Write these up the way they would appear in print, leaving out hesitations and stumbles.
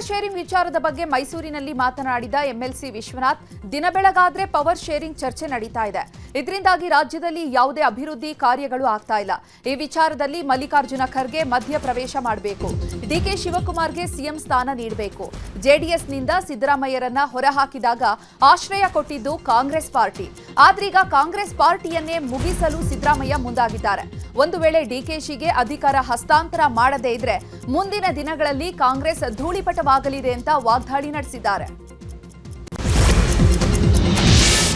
Power sharing ವಿಚಾರದ ಬಗ್ಗೆ ಮೈಸೂರಿನಲ್ಲಿ ಮಾತನಾಡಿದ ಎಂಎಲ್ಸಿ ವಿಶ್ವನಾಥ್, ದಿನ ಬೆಳಗಾದ್ರೆ ಪವರ್ ಶೇರಿಂಗ್ ಚರ್ಚೆ ನಡೀತಾ ಇದೆ. ಇದರಿಂದಾಗಿ ರಾಜ್ಯದಲ್ಲಿ ಯಾವುದೇ ಅಭಿವೃದ್ಧಿ ಕಾರ್ಯಗಳು ಆಗ್ತಾ ಇಲ್ಲ. ಈ ವಿಚಾರದಲ್ಲಿ ಮಲ್ಲಿಕಾರ್ಜುನ ಖರ್ಗೆ ಮಧ್ಯ ಪ್ರವೇಶ ಮಾಡಬೇಕು. ಡಿಕೆ ಶಿವಕುಮಾರ್ಗೆ ಸಿಎಂ ಸ್ಥಾನ ನೀಡಬೇಕು. ಜೆಡಿಎಸ್ನಿಂದ ಸಿದ್ದರಾಮಯ್ಯರನ್ನ ಹೊರಹಾಕಿದಾಗ ಆಶ್ರಯ ಕೊಟ್ಟಿದ್ದು ಕಾಂಗ್ರೆಸ್ ಪಾರ್ಟಿ. ಆದ್ರೀಗ ಕಾಂಗ್ರೆಸ್ ಪಾರ್ಟಿಯನ್ನೇ ಮುಗಿಸಲು ಸಿದ್ದರಾಮಯ್ಯ ಮುಂದಾಗಿದ್ದಾರೆ. ಒಂದು ವೇಳೆ ಡಿಕೆಶಿಗೆ ಅಧಿಕಾರ ಹಸ್ತಾಂತರ ಮಾಡದೇ ಇದ್ರೆ ಮುಂದಿನ ದಿನಗಳಲ್ಲಿ ಕಾಂಗ್ರೆಸ್ ಧೂಳಿಪಟವಾಗಲಿದೆ ಅಂತ ವಾಗ್ದಾಳಿ ನಡೆಸಿದ್ದಾರೆ.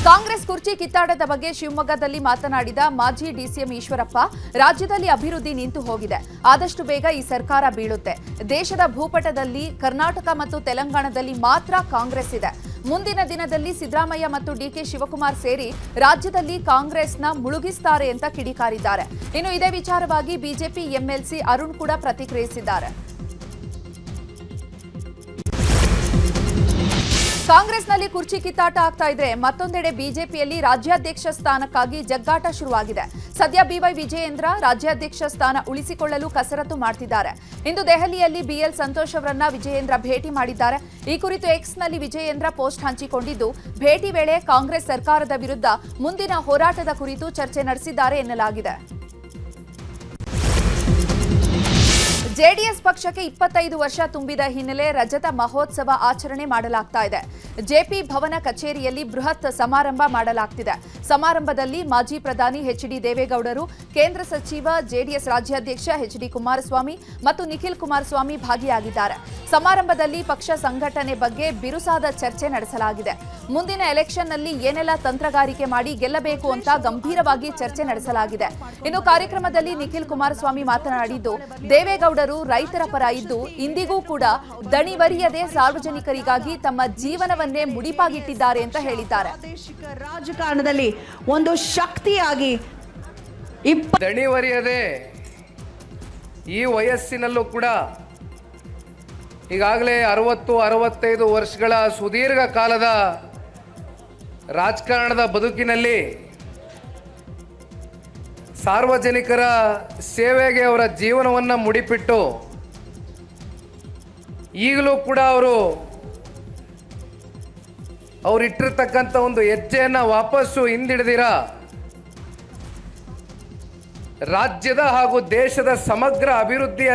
ಕಾಂಗ್ರೆಸ್ ಕುರ್ಚಿ ಕಿತ್ತಾಟದ ಬಗ್ಗೆ ಶಿವಮೊಗ್ಗದಲ್ಲಿ ಮಾತನಾಡಿದ ಮಾಜಿ ಡಿಸಿಎಂ ಈಶ್ವರಪ್ಪ, ರಾಜ್ಯದಲ್ಲಿ ಅಭಿವೃದ್ಧಿ ನಿಂತು ಹೋಗಿದೆ. ಆದಷ್ಟು ಬೇಗ ಈ ಸರ್ಕಾರ ಬೀಳುತ್ತೆ. ದೇಶದ ಭೂಪಟದಲ್ಲಿ ಕರ್ನಾಟಕ ಮತ್ತು ತೆಲಂಗಾಣದಲ್ಲಿ ಮಾತ್ರ ಕಾಂಗ್ರೆಸ್ ಇದೆ. ಮುಂದಿನ ದಿನದಲ್ಲಿ ಸಿದ್ದರಾಮಯ್ಯ ಮತ್ತು ಡಿಕೆ ಶಿವಕುಮಾರ್ ಸೇರಿ ರಾಜ್ಯದಲ್ಲಿ ಕಾಂಗ್ರೆಸ್ನ ಮುಳುಗಿಸ್ತಾರೆ ಅಂತ ಕಿಡಿಕಾರಿದ್ದಾರೆ. ಇನ್ನು ಇದೇ ವಿಚಾರವಾಗಿ ಬಿಜೆಪಿ ಎಂಎಲ್ಸಿ ಅರುಣ್ ಕೂಡ ಪ್ರತಿಕ್ರಿಯಿಸಿದ್ದಾರೆ. ಕಾಂಗ್ರೆಸ್ನಲ್ಲಿ ಕುರ್ಚಿ ಕಿತ್ತಾಟ ಆಗ್ತಾ ಇದ್ರೆ ಮತ್ತೊಂದೆಡೆ ಬಿಜೆಪಿಯಲ್ಲಿ ರಾಜ್ಯಾಧ್ಯಕ್ಷ ಸ್ಥಾನಕ್ಕಾಗಿ ಜಗ್ಗಾಟ ಶುರುವಾಗಿದೆ. ಸದ್ಯ ಬಿವೈ ವಿಜಯೇಂದ್ರ ರಾಜ್ಯಾಧ್ಯಕ್ಷ ಸ್ಥಾನ ಉಳಿಸಿಕೊಳ್ಳಲು ಕಸರತ್ತು ಮಾಡ್ತಿದ್ದಾರೆ. ಇಂದು ದೆಹಲಿಯಲ್ಲಿ ಬಿಎಲ್ ಸಂತೋಷ್ ಅವರನ್ನ ವಿಜಯೇಂದ್ರ ಭೇಟಿ ಮಾಡಿದ್ದಾರೆ. ಈ ಕುರಿತು ಎಕ್ಸ್ನಲ್ಲಿ ವಿಜಯೇಂದ್ರ ಪೋಸ್ಟ್ ಹಂಚಿಕೊಂಡಿದ್ದು, ಭೇಟಿ ವೇಳೆ ಕಾಂಗ್ರೆಸ್ ಸರ್ಕಾರದ ವಿರುದ್ಧ ಮುಂದಿನ ಹೋರಾಟದ ಕುರಿತು ಚರ್ಚೆ ನಡೆಸಿದ್ದಾರೆ ಎನ್ನಲಾಗಿದೆ. ಜೆಡಿಎಸ್ ಪಕ್ಷಕ್ಕೆ 25 ವರ್ಷ ತುಂಬಿದ ಹಿನ್ನೆಲೆ ರಜತ ಮಹೋತ್ಸವ ಆಚರಣೆ ಮಾಡಲಾಗ್ತಾ ಇದೆ. ಜೆಪಿ ಭವನ ಕಚೇರಿಯಲ್ಲಿ ಬೃಹತ್ ಸಮಾರಂಭ ಮಾಡಲಾಗ್ತಿದೆ. ಸಮಾರಂಭದಲ್ಲಿ ಮಾಜಿ ಪ್ರಧಾನಿ ಎಚ್ಡಿ ದೇವೇಗೌಡರು, ಕೇಂದ್ರ ಸಚಿವ ಜೆಡಿಎಸ್ ರಾಜ್ಯಾಧ್ಯಕ್ಷ ಎಚ್ಡಿ ಕುಮಾರಸ್ವಾಮಿ ಮತ್ತು ನಿಖಿಲ್ ಕುಮಾರಸ್ವಾಮಿ ಭಾಗಿಯಾಗಿದ್ದಾರೆ. ಸಮಾರಂಭದಲ್ಲಿ ಪಕ್ಷ ಸಂಘಟನೆ ಬಗ್ಗೆ ಬಿರುಸಾದ ಚರ್ಚೆ ನಡೆಸಲಾಗಿದೆ. ಮುಂದಿನ ಎಲೆಕ್ಷನ್ನಲ್ಲಿ ಏನೆಲ್ಲ ತಂತ್ರಗಾರಿಕೆ ಮಾಡಿ ಗೆಲ್ಲಬೇಕು ಅಂತ ಗಂಭೀರವಾಗಿ ಚರ್ಚೆ ನಡೆಸಲಾಗಿದೆ. ಇನ್ನು ಕಾರ್ಯಕ್ರಮದಲ್ಲಿ ನಿಖಿಲ್ ಕುಮಾರಸ್ವಾಮಿ ಮಾತನಾಡಿದ್ದು, ದೇವೇಗೌಡರು ರೈತರ ಪರ ಇದ್ದು ಇಂದಿಗೂ ಕೂಡ ದಣಿವರಿಯದೆ ಸಾರ್ವಜನಿಕರಿಗಾಗಿ ತಮ್ಮ ಜೀವನವನ್ನೇ ಮುಡಿಪಾಗಿಟ್ಟಿದ್ದಾರೆ ಅಂತ ಹೇಳಿದ್ದಾರೆ. ರಾಜಕಾರಣದಲ್ಲಿ ಒಂದು ಶಕ್ತಿಯಾಗಿ ದಣಿವರಿಯದೆ ಈ ವಯಸ್ಸಿನಲ್ಲೂ ಕೂಡ ಈಗಾಗಲೇ 60-65 ವರ್ಷಗಳ ಸುದೀರ್ಘ ಕಾಲದ ರಾಜಕಾರಣದ ಬದುಕಿನಲ್ಲಿ ಸಾರ್ವಜನಿಕರ ಸೇವೆಗೆ ಅವರ ಜೀವನವನ್ನು ಮುಡಿಪಿಟ್ಟು ಈಗಲೂ ಕೂಡ ಅವರಿಟ್ಟಿರ್ತಕ್ಕಂಥ ಒಂದು ಹೆಜ್ಜೆಯನ್ನು ವಾಪಸ್ಸು ಹಿಂದಿಡಿದಿರ ರಾಜ್ಯದ ಹಾಗೂ ದೇಶದ ಸಮಗ್ರ ಅಭಿವೃದ್ಧಿಯ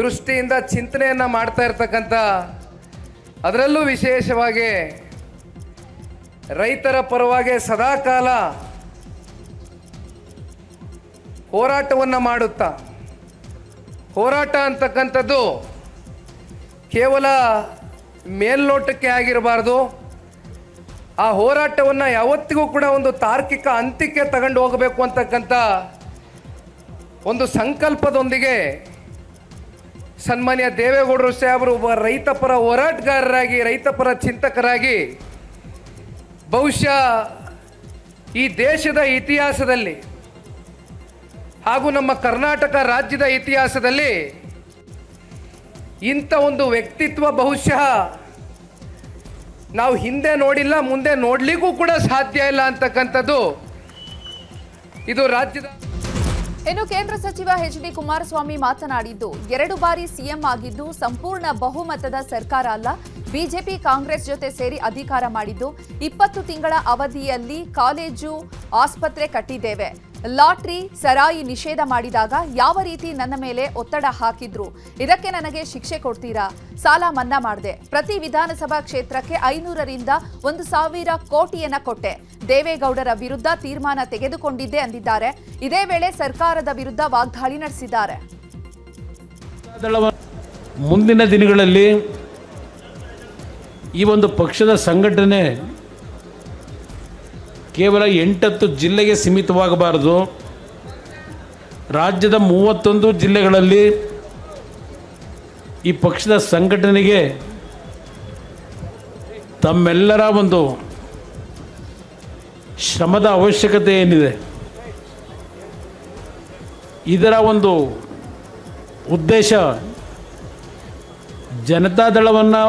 ದೃಷ್ಟಿಯಿಂದ ಚಿಂತನೆಯನ್ನು ಮಾಡ್ತಾ ಇರ್ತಕ್ಕಂಥ, ಅದರಲ್ಲೂ ವಿಶೇಷವಾಗಿ ರೈತರ ಪರವಾಗಿ ಸದಾಕಾಲ ಹೋರಾಟವನ್ನು ಮಾಡುತ್ತಾ, ಹೋರಾಟ ಅಂತಕ್ಕಂಥದ್ದು ಕೇವಲ ಮೇಲ್ನೋಟಕ್ಕೆ ಆಗಿರಬಾರ್ದು. ಆ ಹೋರಾಟವನ್ನು ಯಾವತ್ತಿಗೂ ಕೂಡ ಒಂದು ತಾರ್ಕಿಕ ಅಂತ್ಯಕ್ಕೆ ತಗೊಂಡು ಹೋಗಬೇಕು ಅಂತಕ್ಕಂಥ ಒಂದು ಸಂಕಲ್ಪದೊಂದಿಗೆ ಸನ್ಮಾನ್ಯ ದೇವೇಗೌಡರು ಸಾಹೇಬರು ಒಬ್ಬ ರೈತಪರ ಹೋರಾಟಗಾರರಾಗಿ, ರೈತಪರ ಚಿಂತಕರಾಗಿ ಬಹುಶಃ ಈ ದೇಶದ ಇತಿಹಾಸದಲ್ಲಿ ಹಾಗೂ ನಮ್ಮ ಕರ್ನಾಟಕ ರಾಜ್ಯದ ಇತಿಹಾಸದಲ್ಲಿ ಇಂಥ ಒಂದು ವ್ಯಕ್ತಿತ್ವ ಬಹುಶಃ ನಾವು ಹಿಂದೆ ನೋಡಿಲ್ಲ, ಮುಂದೆ ನೋಡಲಿಕ್ಕೂ ಕೂಡ ಸಾಧ್ಯ ಇಲ್ಲ ಅಂತಕ್ಕಂಥದ್ದು ಇದು ರಾಜ್ಯದ. ಇನ್ನು ಕೇಂದ್ರ ಸಚಿವ ಎಚ್ಡಿ ಕುಮಾರಸ್ವಾಮಿ ಮಾತನಾಡಿದ್ದು, 2 ಬಾರಿ ಸಿಎಂ ಆಗಿದ್ದು ಸಂಪೂರ್ಣ ಬಹುಮತದ ಸರ್ಕಾರ ಅಲ್ಲ. ಬಿಜೆಪಿ ಕಾಂಗ್ರೆಸ್ ಜೊತೆ ಸೇರಿ ಅಧಿಕಾರ ಮಾಡಿದ್ದು 20 ತಿಂಗಳ ಅವಧಿಯಲ್ಲಿ ಕಾಲೇಜು, ಆಸ್ಪತ್ರೆ ಕಟ್ಟಿದ್ದೇವೆ. ಲಾಟ್ರಿ, ಸರಾಯಿ ನಿಷೇಧ ಮಾಡಿದಾಗ ಯಾವ ರೀತಿ ನನ್ನ ಮೇಲೆ ಒತ್ತಡ ಹಾಕಿದ್ರು, ಇದಕ್ಕೆ ನನಗೆ ಶಿಕ್ಷೆ ಕೊಡ್ತೀರಾ? ಸಾಲ ಮನ್ನಾ ಮಾಡಿದೆ. ಪ್ರತಿ ವಿಧಾನಸಭಾ ಕ್ಷೇತ್ರಕ್ಕೆ 500ರಿಂದ 1,000 ಕೋಟಿಯನ್ನ ಕೊಟ್ಟೆ. ದೇವೇಗೌಡರ ವಿರುದ್ಧ ತೀರ್ಮಾನ ತೆಗೆದುಕೊಂಡಿದ್ದೆ ಅಂದಿದ್ದಾರೆ. ಇದೇ ವೇಳೆ ಸರ್ಕಾರದ ವಿರುದ್ಧ ವಾಗ್ದಾಳಿ ನಡೆಸಿದ್ದಾರೆ. ಮುಂದಿನ ದಿನಗಳಲ್ಲಿ ಈ ಒಂದು ಪಕ್ಷದ ಸಂಘಟನೆ ಕೇವಲ 8 ಜಿಲ್ಲೆಗೆ ಸೀಮಿತವಾಗಬಾರದು. ರಾಜ್ಯದ 31 ಜಿಲ್ಲೆಗಳಲ್ಲಿ ಈ ಪಕ್ಷದ ಸಂಘಟನೆಗೆ ತಮ್ಮೆಲ್ಲರ ಒಂದು ಶ್ರಮದ ಅವಶ್ಯಕತೆ ಏನಿದೆ, ಇದರ ಒಂದು ಉದ್ದೇಶ ಜನತಾದಳವನ್ನು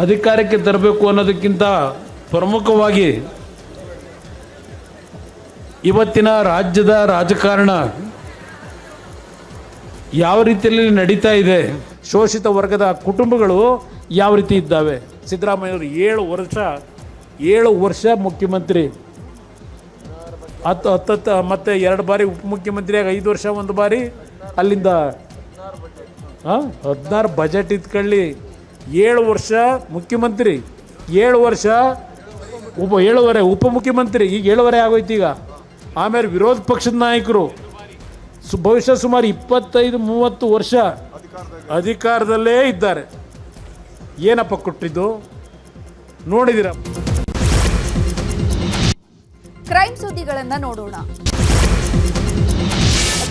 ಅಧಿಕಾರಕ್ಕೆ ತರಬೇಕು ಅನ್ನೋದಕ್ಕಿಂತ ಪ್ರಮುಖವಾಗಿ ಇವತ್ತಿನ ರಾಜ್ಯದ ರಾಜಕಾರಣ ಯಾವ ರೀತಿಯಲ್ಲಿ ನಡೀತಾ ಇದೆ, ಶೋಷಿತ ವರ್ಗದ ಕುಟುಂಬಗಳು ಯಾವ ರೀತಿ ಇದ್ದಾವೆ. ಸಿದ್ದರಾಮಯ್ಯವರು 7 ವರ್ಷ ಮುಖ್ಯಮಂತ್ರಿ, ಮತ್ತೆ 2 ಬಾರಿ ಉಪಮುಖ್ಯಮಂತ್ರಿಯಾಗಿ 5 ವರ್ಷ 1 ಬಾರಿ, ಅಲ್ಲಿಂದ 16 ಬಜೆಟ್ ಇತ್ಕೊಳ್ಳಿ. 7 ವರ್ಷ ಮುಖ್ಯಮಂತ್ರಿ, 7 ವರ್ಷ 7 ಉಪಮುಖ್ಯಮಂತ್ರಿ, ಈಗ 7 ಆಗೋಯ್ತು. ಈಗ ಆಮೇಲೆ ವಿರೋಧ ಪಕ್ಷದ ನಾಯಕರು ಬಹುಶಃ ಸುಮಾರು 25-30 ವರ್ಷ ಅಧಿಕಾರದಲ್ಲೇ ಇದ್ದಾರೆ. ಏನಪ್ಪ ಕೊಟ್ಟಿದ್ದು ನೋಡಿದಿರ. ಕ್ರೈಮ್ ಸುದ್ದಿಗಳನ್ನ ನೋಡೋಣ.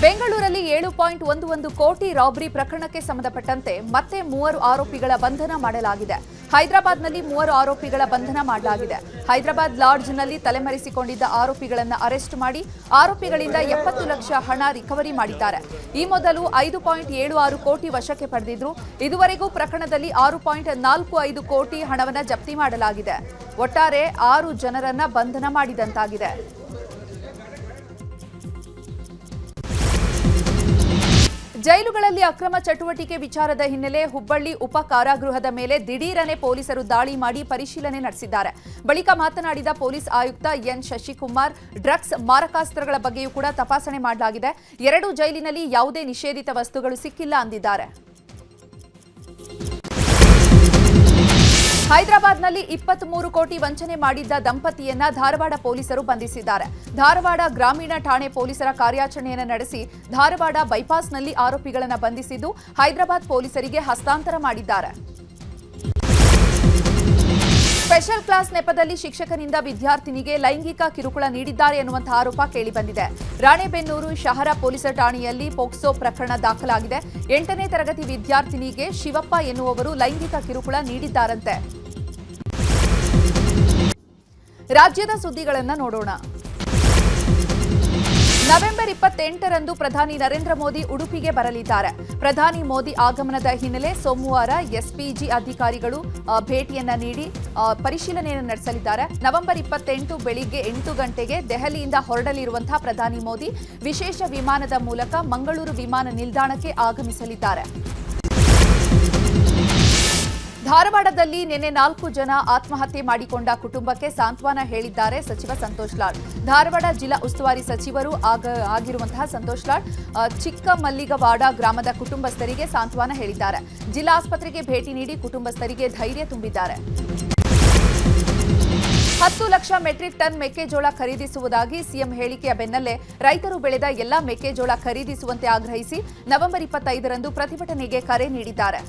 ಬೆಂಗಳೂರಲ್ಲಿ 7.11 ಕೋಟಿ ರಾಬರಿ ಪ್ರಕರಣಕ್ಕೆ ಸಂಬಂಧಪಟ್ಟಂತೆ ಮತ್ತೆ 3 ಆರೋಪಿಗಳ ಬಂಧನ ಮಾಡಲಾಗಿದೆ. ಹೈದರಾಬಾದ್ನಲ್ಲಿ 3 ಆರೋಪಿಗಳ ಬಂಧನ ಮಾಡಲಾಗಿದೆ. ಹೈದರಾಬಾದ್ ಲಾಡ್ಜ್ನಲ್ಲಿ ತಲೆಮರೆಸಿಕೊಂಡಿದ್ದ ಆರೋಪಿಗಳನ್ನು ಅರೆಸ್ಟ್ ಮಾಡಿ ಆರೋಪಿಗಳಿಂದ 70 ಲಕ್ಷ ಹಣ ರಿಕವರಿ ಮಾಡಿದ್ದಾರೆ. ಈ ಮೊದಲು 5.76 ಕೋಟಿ ವಶಕ್ಕೆ ಪಡೆದಿದ್ರು. ಇದುವರೆಗೂ ಪ್ರಕರಣದಲ್ಲಿ 6.45 ಕೋಟಿ ಹಣವನ್ನು ಜಪ್ತಿ ಮಾಡಲಾಗಿದೆ. ಒಟ್ಟಾರೆ 6 ಜನರನ್ನ ಬಂಧನ ಮಾಡಿದಂತಾಗಿದೆ. ಜೈಲುಗಳಲ್ಲಿ ಅಕ್ರಮ ಚಟುವಟಿಕೆ ವಿಚಾರದ ಹಿನ್ನೆಲೆ ಹುಬ್ಬಳ್ಳಿ ಉಪ ಕಾರಾಗೃಹದ ಮೇಲೆ ದಿಢೀರನೆ ಪೊಲೀಸರು ದಾಳಿ ಮಾಡಿ ಪರಿಶೀಲನೆ ನಡೆಸಿದ್ದಾರೆ. ಬಳಿಕ ಮಾತನಾಡಿದ ಪೊಲೀಸ್ ಆಯುಕ್ತ ಎನ್ ಶಶಿಕುಮಾರ್, ಡ್ರಗ್ಸ್, ಮಾರಕಾಸ್ತ್ರಗಳ ಬಗ್ಗೆಯೂ ಕೂಡ ತಪಾಸಣೆ ಮಾಡಲಾಗಿದೆ. 2 ಜೈಲಿನಲ್ಲಿ ಯಾವುದೇ ನಿಷೇಧಿತ ವಸ್ತುಗಳು ಸಿಕ್ಕಿಲ್ಲ ಅಂದಿದ್ದಾರೆ. ಹೈದರಾಬಾದ್ನಲ್ಲಿ 23 ಕೋಟಿ ವಂಚನೆ ಮಾಡಿದ್ದ ದಂಪತಿಯನ್ನ ಧಾರವಾಡ ಪೊಲೀಸರು ಬಂಧಿಸಿದ್ದಾರೆ. ಧಾರವಾಡ ಗ್ರಾಮೀಣ ಠಾಣೆ ಪೊಲೀಸರ ಕಾರ್ಯಾಚರಣೆಯನ್ನು ನಡೆಸಿ ಧಾರವಾಡ ಬೈಪಾಸ್ನಲ್ಲಿ ಆರೋಪಿಗಳನ್ನು ಬಂಧಿಸಿದ್ದು ಹೈದರಾಬಾದ್ ಪೊಲೀಸರಿಗೆ ಹಸ್ತಾಂತರ ಮಾಡಿದ್ದಾರೆ. ಸ್ಪೆಷಲ್ ಕ್ಲಾಸ್ ನೆಪದಲ್ಲಿ ಶಿಕ್ಷಕನಿಂದ ವಿದ್ಯಾರ್ಥಿನಿಗೆ ಲೈಂಗಿಕ ಕಿರುಕುಳ ನೀಡಿದ್ದಾರೆ ಎನ್ನುವಂತಹ ಆರೋಪ ಕೇಳಿಬಂದಿದೆ. ರಾಣೆಬೆನ್ನೂರು ಶಹರ ಪೊಲೀಸ್ ಠಾಣೆಯಲ್ಲಿ ಪೋಕ್ಸೋ ಪ್ರಕರಣ ದಾಖಲಾಗಿದೆ. 8ನೇ ತರಗತಿ ವಿದ್ಯಾರ್ಥಿನಿಗೆ ಶಿವಪ್ಪ ಎನ್ನುವವರು ಲೈಂಗಿಕ ಕಿರುಕುಳ ನೀಡಿದ್ದಾರಂತೆ. ರಾಜ್ಯದ ಸುದ್ದಿಗಳನ್ನು ನೋಡೋಣ. ನವೆಂಬರ್ 28ರಂದು ಪ್ರಧಾನಿ ನರೇಂದ್ರ ಮೋದಿ ಉಡುಪಿಗೆ ಬರಲಿದ್ದಾರೆ. ಪ್ರಧಾನಿ ಮೋದಿ ಆಗಮನದ ಹಿನ್ನೆಲೆ ಸೋಮವಾರ ಎಸ್ಪಿಜಿ ಅಧಿಕಾರಿಗಳು ಭೇಟಿಯನ್ನ ನೀಡಿ ಪರಿಶೀಲನೆಯನ್ನು ನಡೆಸಲಿದ್ದಾರೆ. ನವೆಂಬರ್ 28 ಬೆಳಿಗ್ಗೆ 8 ಗಂಟೆಗೆ ದೆಹಲಿಯಿಂದ ಹೊರಡಲಿರುವಂತಹ ಪ್ರಧಾನಿ ಮೋದಿ ವಿಶೇಷ ವಿಮಾನದ ಮೂಲಕ ಮಂಗಳೂರು ವಿಮಾನ ನಿಲ್ದಾಣಕ್ಕೆ ಆಗಮಿಸಲಿದ್ದಾರೆ. ಧಾರವಾಡದಲ್ಲಿ ನಿನ್ನೆ 4 ಜನ ಆತ್ಮಹತ್ಯೆ ಮಾಡಿಕೊಂಡ ಕುಟುಂಬಕ್ಕೆ ಸಾಂತ್ವನ ಹೇಳಿದ್ದಾರೆ ಸಚಿವ ಸಂತೋಷ್ ಲಾಡ್. ಧಾರವಾಡ ಜಿಲ್ಲಾ ಉಸ್ತುವಾರಿ ಸಚಿವರು ಆಗಿರುವಂತಹ ಸಂತೋಷ್ ಲಾಡ್ ಚಿಕ್ಕಮಲ್ಲಿಗವಾಡ ಗ್ರಾಮದ ಕುಟುಂಬಸ್ಥರಿಗೆ ಸಾಂತ್ವನ ಹೇಳಿದ್ದಾರೆ. ಜಿಲ್ಲಾಸ್ಪತ್ರೆಗೆ ಭೇಟಿ ನೀಡಿ ಕುಟುಂಬಸ್ಥರಿಗೆ ಧೈರ್ಯ ತುಂಬಿದ್ದಾರೆ. 10 ಲಕ್ಷ ಮೆಟ್ರಿಕ್ ಟನ್ ಮೆಕ್ಕೆಜೋಳ ಖರೀದಿಸುವುದಾಗಿ ಸಿಎಂ ಹೇಳಿಕೆಯ ಬೆನ್ನಲ್ಲೇ ರೈತರು ಬೆಳೆದ ಎಲ್ಲಾ ಮೆಕ್ಕೆಜೋಳ ಖರೀದಿಸುವಂತೆ ಆಗ್ರಹಿಸಿ ನವೆಂಬರ್ 25ರಂದು ಪ್ರತಿಭಟನೆಗೆ ಕರೆ ನೀಡಿದ್ದಾರೆ.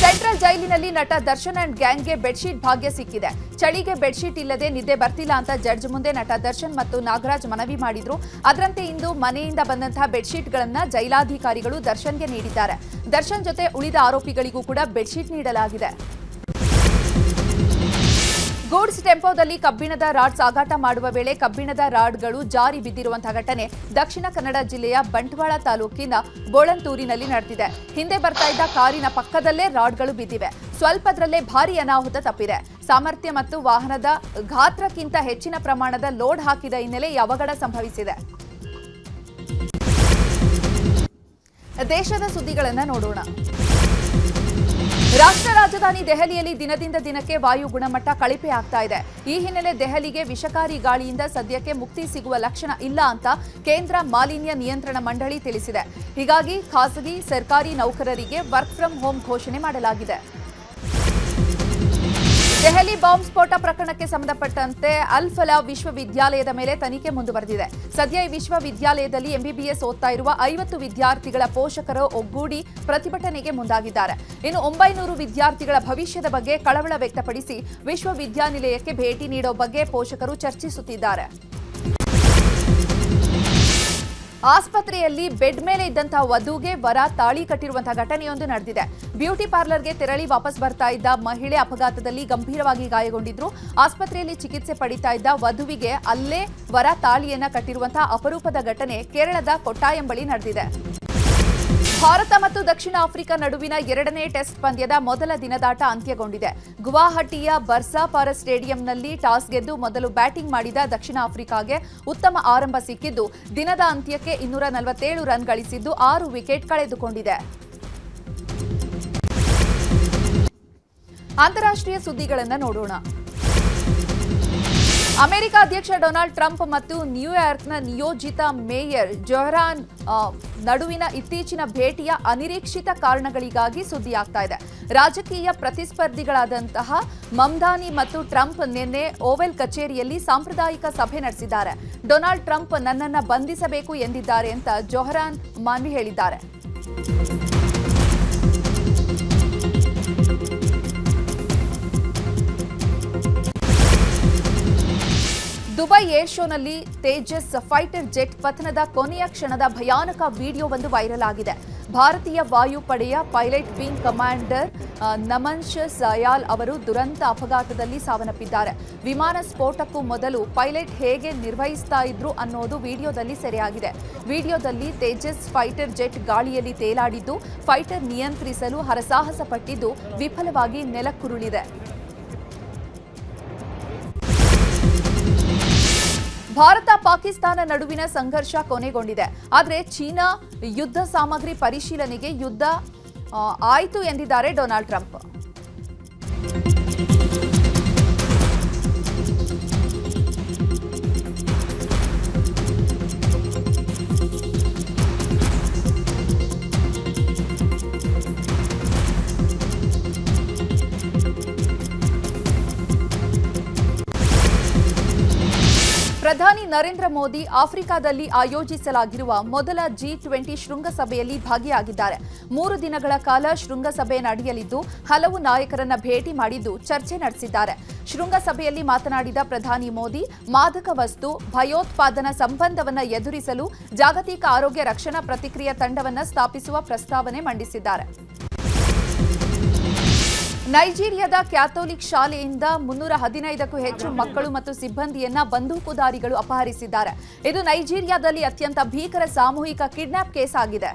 ಸೆಂಟ್ರಲ್ ಜೈಲಿನಲ್ಲಿ ನಟ ದರ್ಶನ್ ಅಂಡ್ ಗ್ಯಾಂಗ್ಗೆ ಬೆಡ್ಶೀಟ್ ಭಾಗ್ಯ ಸಿಕ್ಕಿದೆ. ಚಳಿಗೆ ಬೆಡ್ಶೀಟ್ ಇಲ್ಲದೆ ನಿದ್ದೆ ಬರ್ತಿಲ್ಲ ಅಂತ ಜಡ್ಜ್ ಮುಂದೆ ನಟ ದರ್ಶನ್ ಮತ್ತು ನಾಗರಾಜ್ ಮನವಿ ಮಾಡಿದ್ರು. ಅದರಂತೆ ಇಂದು ಮನೆಯಿಂದ ಬಂದಂತಹ ಬೆಡ್ಶೀಟ್ಗಳನ್ನು ಜೈಲಾಧಿಕಾರಿಗಳು ದರ್ಶನ್ಗೆ ನೀಡಿದ್ದಾರೆ. ದರ್ಶನ್ ಜೊತೆ ಉಳಿದ ಆರೋಪಿಗಳಿಗೂ ಕೂಡ ಬೆಡ್ಶೀಟ್ ನೀಡಲಾಗಿದೆ. ಗೂಡ್ಸ್ ಟೆಂಪೋದಲ್ಲಿ ಕಬ್ಬಿಣದ ರಾಡ್ ಸಾಗಾಟ ಮಾಡುವ ವೇಳೆ ಕಬ್ಬಿಣದ ರಾಡ್ಗಳು ಜಾರಿ ಬಿದ್ದಿರುವಂತಹ ಘಟನೆ ದಕ್ಷಿಣ ಕನ್ನಡ ಜಿಲ್ಲೆಯ ಬಂಟ್ವಾಳ ತಾಲೂಕಿನ ಬೋಳಂತೂರಿನಲ್ಲಿ ನಡೆದಿದೆ. ಹಿಂದೆ ಬರ್ತಾ ಇದ್ದ ಕಾರಿನ ಪಕ್ಕದಲ್ಲೇ ರಾಡ್ಗಳು ಬಿದ್ದಿವೆ. ಸ್ವಲ್ಪದರಲ್ಲೇ ಭಾರೀ ಅನಾಹುತ ತಪ್ಪಿದೆ. ಸಾಮರ್ಥ್ಯ ಮತ್ತು ವಾಹನದ ಗಾತ್ರಕ್ಕಿಂತ ಹೆಚ್ಚಿನ ಪ್ರಮಾಣದ ಲೋಡ್ ಹಾಕಿದ ಹಿನ್ನೆಲೆ ಈ ಅವಘಡ ಸಂಭವಿಸಿದೆ. ದೇಶದ ಸುದ್ದಿಗಳನ್ನು ನೋಡೋಣ. ರಾಷ್ಟ್ರ ರಾಜಧಾನಿ ದೆಹಲಿಯಲ್ಲಿ ದಿನದಿಂದ ದಿನಕ್ಕೆ ವಾಯು ಗುಣಮಟ್ಟ ಕಳಪೆ ಆಗ್ತಾ ಇದೆ. ಈ ಹಿನ್ನೆಲೆ ದೆಹಲಿಗೆ ವಿಷಕಾರಿ ಗಾಳಿಯಿಂದ ಸದ್ಯಕ್ಕೆ ಮುಕ್ತಿ ಸಿಗುವ ಲಕ್ಷಣ ಇಲ್ಲ ಅಂತ ಕೇಂದ್ರ ಮಾಲಿನ್ಯ ನಿಯಂತ್ರಣ ಮಂಡಳಿ ತಿಳಿಸಿದೆ. ಹೀಗಾಗಿ ಖಾಸಗಿ ಸರ್ಕಾರಿ ನೌಕರರಿಗೆ ವರ್ಕ್ ಫ್ರಂ ಹೋಮ್ ಘೋಷಣೆ ಮಾಡಲಾಗಿದೆ. ದೆಹಲಿ ಬಾಂಬ್ ಸ್ಫೋಟ ಪ್ರಕರಣಕ್ಕೆ ಸಂಬಂಧಪಟ್ಟಂತೆ ಅಲ್ ಫಲಾ ವಿಶ್ವವಿದ್ಯಾಲಯದ ಮೇಲೆ ತನಿಖೆ ಮುಂದುವರೆದಿದೆ. ಸದ್ಯ ಈ ವಿಶ್ವವಿದ್ಯಾಲಯದಲ್ಲಿ ಎಂಬಿಬಿಎಸ್ ಓದ್ತಾ ಇರುವ 50 ವಿದ್ಯಾರ್ಥಿಗಳ ಪೋಷಕರು ಒಗ್ಗೂಡಿ ಪ್ರತಿಭಟನೆಗೆ ಮುಂದಾಗಿದ್ದಾರೆ. ಇನ್ನು 900 ವಿದ್ಯಾರ್ಥಿಗಳ ಭವಿಷ್ಯದ ಬಗ್ಗೆ ಕಳವಳ ವ್ಯಕ್ತಪಡಿಸಿ ವಿಶ್ವವಿದ್ಯಾನಿಲಯಕ್ಕೆ ಭೇಟಿ ನೀಡೋ ಬಗ್ಗೆ ಪೋಷಕರು ಚರ್ಚಿಸುತ್ತಿದ್ದಾರೆ. ಆಸ್ಪತ್ರೆಯಲ್ಲಿ ಬೆಡ್ ಮೇಲೆ ಇದ್ದಂತಹ ವಧುಗೆ ವರ ತಾಳಿ ಕಟ್ಟಿರುವಂತಹ ಘಟನೆಯೊಂದು ನಡೆದಿದೆ. ಬ್ಯೂಟಿ ಪಾರ್ಲರ್ಗೆ ತೆರಳಿ ವಾಪಸ್ ಬರ್ತಾ ಇದ್ದ ಮಹಿಳೆ ಅಪಘಾತದಲ್ಲಿ ಗಂಭೀರವಾಗಿ ಗಾಯಗೊಂಡಿದ್ರು. ಆಸ್ಪತ್ರೆಯಲ್ಲಿ ಚಿಕಿತ್ಸೆ ಪಡಿತಾ ಇದ್ದ ವಧುವಿಗೆ ಅಲ್ಲೇ ವರ ತಾಳಿಯನ್ನ ಕಟ್ಟಿರುವಂತಹ ಅಪರೂಪದ ಘಟನೆ ಕೇರಳದ ಕೊಟ್ಟಾಯಂ ಬಳಿ ನಡೆದಿದೆ. ಭಾರತ ಮತ್ತು ದಕ್ಷಿಣ ಆಫ್ರಿಕಾ ನಡುವಿನ ಎರಡನೇ ಟೆಸ್ಟ್ ಪಂದ್ಯದ ಮೊದಲ ದಿನದಾಟ ಅಂತ್ಯಗೊಂಡಿದೆ. ಗುವಾಹಟಿಯ ಬರ್ಸಾಪಾರ ಸ್ಟೇಡಿಯಂನಲ್ಲಿ ಟಾಸ್ ಗೆದ್ದು ಮೊದಲು ಬ್ಯಾಟಿಂಗ್ ಮಾಡಿದ ದಕ್ಷಿಣ ಆಫ್ರಿಕಾಗೆ ಉತ್ತಮ ಆರಂಭ ಸಿಕ್ಕಿದ್ದು ದಿನದ ಅಂತ್ಯಕ್ಕೆ 247 ರನ್ ಗಳಿಸಿದ್ದು 6 ವಿಕೆಟ್ ಕಳೆದುಕೊಂಡಿದೆ. ಅಂತಾರಾಷ್ಟ್ರೀಯ ಸುದ್ದಿಗಳನ್ನು ನೋಡೋಣ. ಅಮೆರಿಕ ಅಧ್ಯಕ್ಷ ಡೊನಾಲ್ಡ್ ಟ್ರಂಪ್ ಮತ್ತು ನ್ಯೂಯಾರ್ಕ್ನ ನಿಯೋಜಿತ ಮೇಯರ್ ಜೊಹ್ರಾನ್ ನಡುವಿನ ಇತ್ತೀಚಿನ ಭೇಟಿಯ ಅನಿರೀಕ್ಷಿತ ಕಾರಣಗಳಿಗಾಗಿ ಸುದ್ದಿಯಾಗ್ತಾ ಇದೆ. ರಾಜಕೀಯ ಪ್ರತಿಸ್ಪರ್ಧಿಗಳಾದಂತಹ ಮಮ್ದಾನಿ ಮತ್ತು ಟ್ರಂಪ್ ನಿನ್ನೆ ಓವೆಲ್ ಕಚೇರಿಯಲ್ಲಿ ಸಾಂಪ್ರದಾಯಿಕ ಸಭೆ ನಡೆಸಿದ್ದಾರೆ. ಡೊನಾಲ್ಡ್ ಟ್ರಂಪ್ ನನ್ನನ್ನು ಬಂಧಿಸಬೇಕು ಎಂದಿದ್ದಾರೆ ಅಂತ ಜೊಹ್ರಾನ್ ಮನವಿ ಹೇಳಿದ್ದಾರೆ. ದುಬೈ ಏರ್ ಶೋನಲ್ಲಿ ತೇಜಸ್ ಫೈಟರ್ ಜೆಟ್ ಪತನದ ಕೊನೆಯ ಕ್ಷಣದ ಭಯಾನಕ ವಿಡಿಯೋವೊಂದು ವೈರಲ್ ಆಗಿದೆ. ಭಾರತೀಯ ವಾಯುಪಡೆಯ ಪೈಲಟ್ ವಿಂಗ್ ಕಮಾಂಡರ್ ನಮನ್ಶ್ ಸಯಾಲ್ ಅವರು ದುರಂತ ಅಪಘಾತದಲ್ಲಿ ಸಾವನ್ನಪ್ಪಿದ್ದಾರೆ. ವಿಮಾನ ಸ್ಫೋಟಕ್ಕೂ ಮೊದಲು ಪೈಲಟ್ ಹೇಗೆ ನಿರ್ವಹಿಸ್ತಾ ಇದ್ರು ಅನ್ನೋದು ವಿಡಿಯೋದಲ್ಲಿ ಸೆರೆಯಾಗಿದೆ. ವಿಡಿಯೋದಲ್ಲಿ ತೇಜಸ್ ಫೈಟರ್ ಜೆಟ್ ಗಾಳಿಯಲ್ಲಿ ತೇಲಾಡಿದ್ದು ಫೈಟರ್ ನಿಯಂತ್ರಿಸಲು ಹರಸಾಹಸ ಪಟ್ಟಿದ್ದು ವಿಫಲವಾಗಿ ನೆಲಕ್ಕುರುಳಿದೆ. ಭಾರತ ಪಾಕಿಸ್ತಾನ ನಡುವಿನ ಸಂಘರ್ಷ ಕೊನೆಗೊಂಡಿದೆ. ಆದರೆ ಚೀನಾ ಯುದ್ಧ ಸಾಮಗ್ರಿ ಪರಿಶೀಲನೆಗೆ ಯುದ್ಧ ಆಯಿತು ಎಂದಿದ್ದಾರೆ ಡೊನಾಲ್ಡ್ ಟ್ರಂಪ್. ಪ್ರಧಾನಿ ನರೇಂದ್ರ ಮೋದಿ ಆಫ್ರಿಕಾದಲ್ಲಿ ಆಯೋಜಿಸಲಾಗಿರುವ ಮೊದಲ G20 ಶೃಂಗಸಭೆಯಲ್ಲಿ ಭಾಗಿಯಾಗಿದ್ದಾರೆ. 3 ದಿನಗಳ ಕಾಲ ಶೃಂಗಸಭೆ ನಡೆಯಲಿದ್ದು ಹಲವು ನಾಯಕರನ್ನ ಭೇಟಿ ಮಾಡಿದ್ದು ಚರ್ಚೆ ನಡೆಸಿದ್ದಾರೆ. ಶೃಂಗಸಭೆಯಲ್ಲಿ ಮಾತನಾಡಿದ ಪ್ರಧಾನಿ ಮೋದಿ ಮಾದಕ ವಸ್ತು, ಭಯೋತ್ಪಾದನಾ ಸಂಬಂಧವನ್ನು ಎದುರಿಸಲು ಜಾಗತಿಕ ಆರೋಗ್ಯ ರಕ್ಷಣಾ ಪ್ರತಿಕ್ರಿಯಾ ತಂಡವನ್ನು ಸ್ಥಾಪಿಸುವ ಪ್ರಸ್ತಾವನೆ ಮಂಡಿಸಿದ್ದಾರೆ. ನೈಜೀರಿಯಾದ ಕ್ಯಾಥೋಲಿಕ್ ಶಾಲೆಯಿಂದ 315ಕ್ಕೂ ಹೆಚ್ಚು ಮಕ್ಕಳು ಮತ್ತು ಸಿಬ್ಬಂದಿಯನ್ನ ಬಂದೂಕುಧಾರಿಗಳು ಅಪಹರಿಸಿದ್ದಾರೆ. ಇದು ನೈಜೀರಿಯಾದಲ್ಲಿ ಅತ್ಯಂತ ಭೀಕರ ಸಾಮೂಹಿಕ ಕಿಡ್ನಾಪ್ ಕೇಸ್ ಆಗಿದೆ.